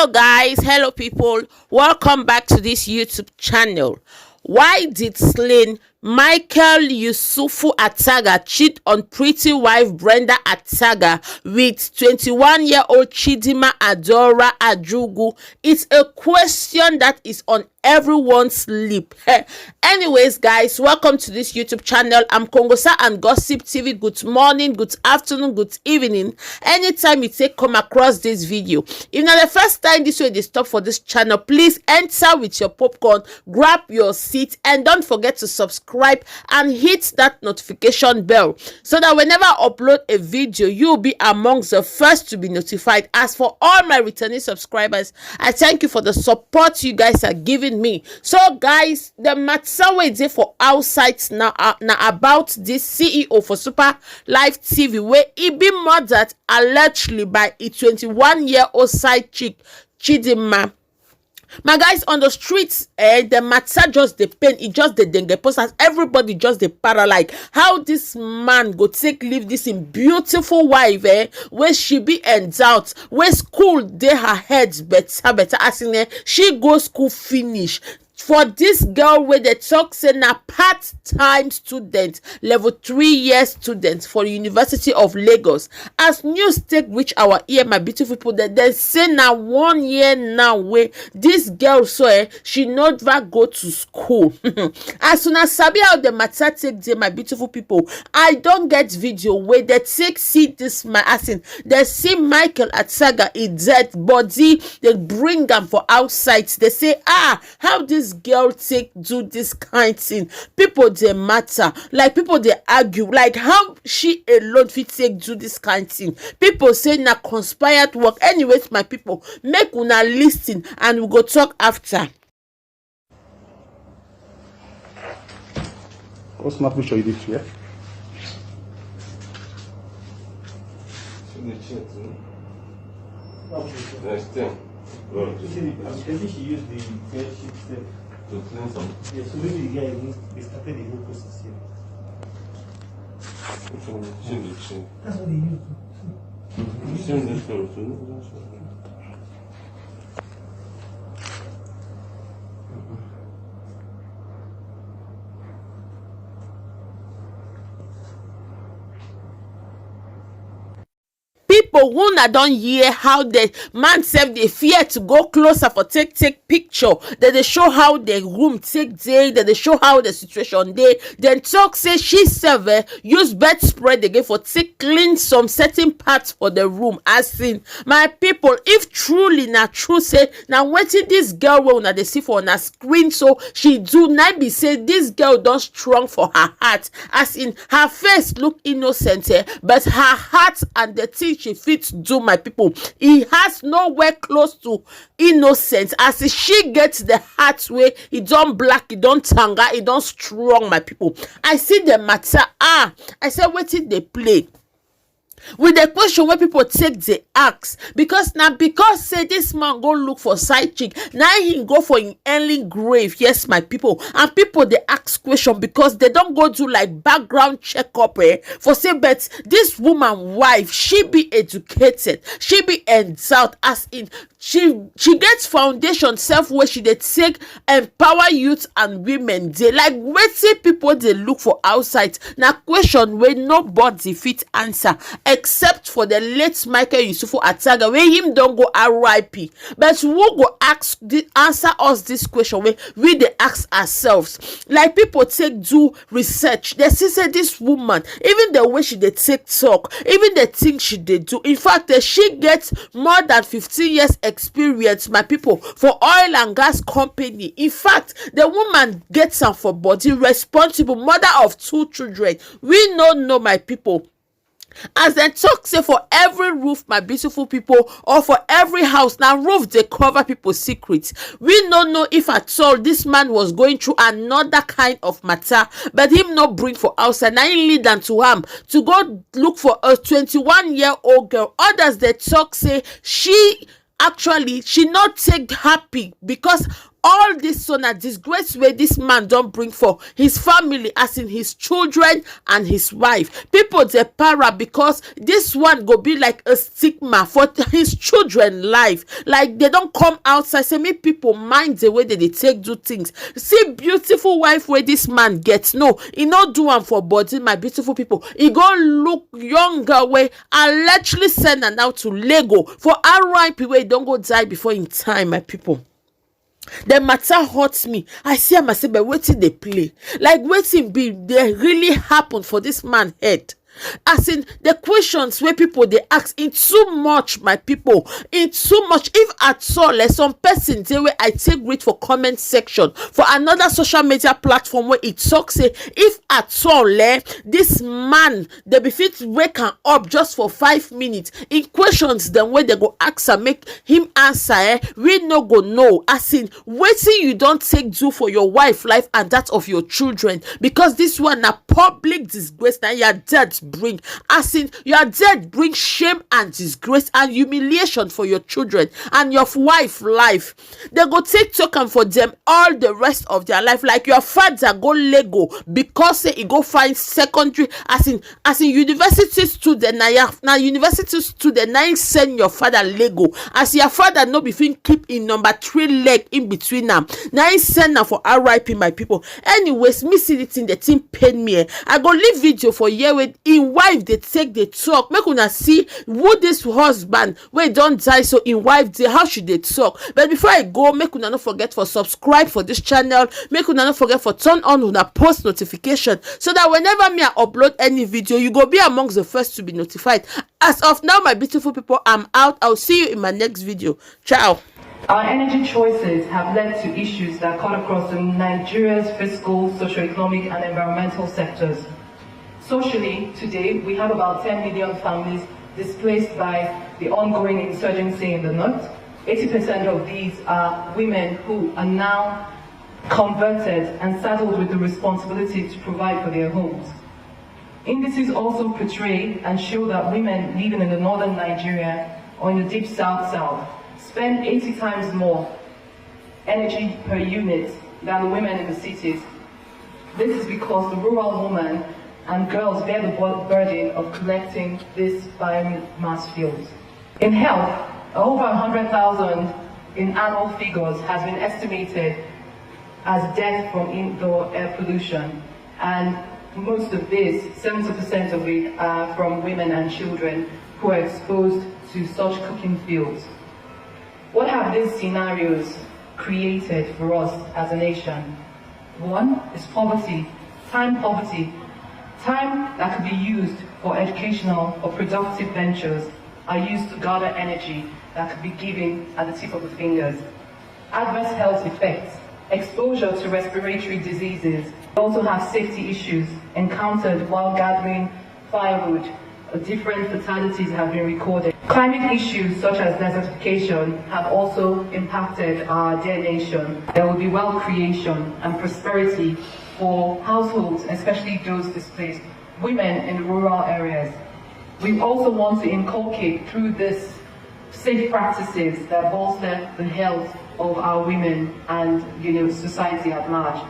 Hello guys, hello people, welcome back to this YouTube channel. Why did slain Michael Usifo Ataga cheat on pretty wife Brenda Ataga with 21-year-old Chidima Adora Ajugu? It's a question that is on everyone's lip. Anyways guys, welcome to this YouTube channel. I'm KONGOSSA&GOSSIP TV. Good morning, good afternoon, good evening, anytime you come across this video. If not the first time this way they stop for this channel, please enter with your popcorn, grab your seat, and don't forget to subscribe and hit that notification bell so that whenever I upload a video, you'll be amongst the first to be notified. As for all my returning subscribers, I thank you for the support you guys are giving me. So guys, the matter is for outside now about this CEO for Super Live TV where he be murdered allegedly by a 21-year-old side chick Chidima. My guys, on the streets, the matter just the pain, it just the dengue post as everybody just the paralyzed. How this man go take leave this in beautiful wife, where she be endowed, where school they her heads better, as in she go school finish. For this girl where they talk say na part-time student, level 3 year student for the University of Lagos. As news take reach our ear, my beautiful people, that they say na 1 year now where this girl she never go to school. As soon as sabi how the matter take day, my beautiful people, I don't get video where they take see this man, as in they see Michael Ataga is dead body, they bring him for outside. They say how this girl take do this kind thing. People they matter, like people they argue, like how she alone fit take do this kind thing. People say na conspired work. Anyways, my people, make una listen and we go talk after. What's my picture you did here? Next thing. I think she used the bed sheet To clean some. Yes, so maybe the guy started the whole process here. Which one? Chin. That's what they used. Chin this one too. People who na don't hear how the man self they fear to go closer for take picture, that they show how the room take day, that they show how the situation day. Then talk say she self use bed spread again for take clean some certain parts for the room. As in, my people, if truly not true say now waiting this girl will na they see for on a screen, so she do not be say this girl don't strong for her heart. As in, her face look innocent, but her heart and the thing she fits do, my people, he has nowhere close to innocence. As she gets the heart way, he don't black, he don't tanga, he don't strong, my people. I see the matter. I said, what did they play? With the question where people take the axe, because now because say this man go look for side chick, now he go for an early grave. Yes, my people, and people they ask question because they don't go do like background checkup for say, but this woman wife, she be educated, she be endowed, as in she gets foundation self where she they take empower youth and women. They like waiting people they look for outside. Now question where nobody fit answer except for the late Michael Usifo Ataga where him don't go RIP. But who go answer us this question where we they ask ourselves? Like people take do research, they see say this woman, even the way she they take talk, even the things she they do, in fact she gets more than 15 years experience, my people, for oil and gas company. In fact, the woman gets her for body, responsible mother of 2 children. We know, my people. As they talk say for every roof, my beautiful people, or for every house, now roof they cover people's secrets. We don't know if at all this man was going through another kind of matter, but him not bring for outside. Now he lead them to him to go look for a 21-year-old girl. Others they talk say she not take happy because all this son a disgrace where this man don't bring for his family, as in his children and his wife. People they para because this one go be like a stigma for his children life. Like they don't come outside say make people mind the way that they take do things. See beautiful wife where this man gets, no, he not do one for body, my beautiful people. He go look younger way and literally send her now to Lego for RIP where he don't go die before in time, my people. The matter hurts me. I see myself, but waiting they play. Like waiting be they really happen for this man head. As in the questions where people they ask in too much, my people, in too much. If at all some person they where I take read for comment section for another social media platform where it talks say if at all this man they be fit wake up just for 5 minutes in questions then where they go ask and make him answer we no go know. As in waiting you don't take do for your wife life and that of your children, because this one a public disgrace that your dead bring. As in your dead bring shame and disgrace and humiliation for your children and your wife life. They go take token for them all the rest of their life. Like your father go Lego because he go find secondary as in university student now university student now send your father Lego as your father no be fit keep in number 3 leg in between them. Now he send now for RIP, my people. Anyways, me see it in the team pain me. I go leave video for here with in wife they take the talk. Make una see who this husband where don't die so in wife they how should they talk. But before I go, make una not forget for subscribe for this channel. Make una not forget for turn on una post notification so that whenever me I upload any video, you go be amongst the first to be notified. As of now, my beautiful people, I'm out. I'll see you in my next video. Ciao. Our energy choices have led to issues that cut across the Nigeria's fiscal, socio-economic and environmental sectors. Socially, today, we have about 10 million families displaced by the ongoing insurgency in the north. 80% of these are women who are now converted and saddled with the responsibility to provide for their homes. Indices also portray and show that women living in the northern Nigeria or in the deep south spend 80 times more energy per unit than the women in the cities. This is because the rural woman and girls bear the burden of collecting this biomass fuels. In health, over 100,000 in annual figures has been estimated as death from indoor air pollution, and most of this, 70% of it, are from women and children who are exposed to such cooking fuels. What have these scenarios created for us as a nation? One is poverty, time poverty. Time that could be used for educational or productive ventures are used to gather energy that could be given at the tip of the fingers. Adverse health effects, exposure to respiratory diseases. We also have safety issues encountered while gathering firewood. Different fatalities have been recorded. Climate issues such as desertification have also impacted our dear nation. There will be wealth creation and prosperity for households, especially those displaced, women in rural areas. We also want to inculcate through this safe practices that bolster the health of our women and society at large.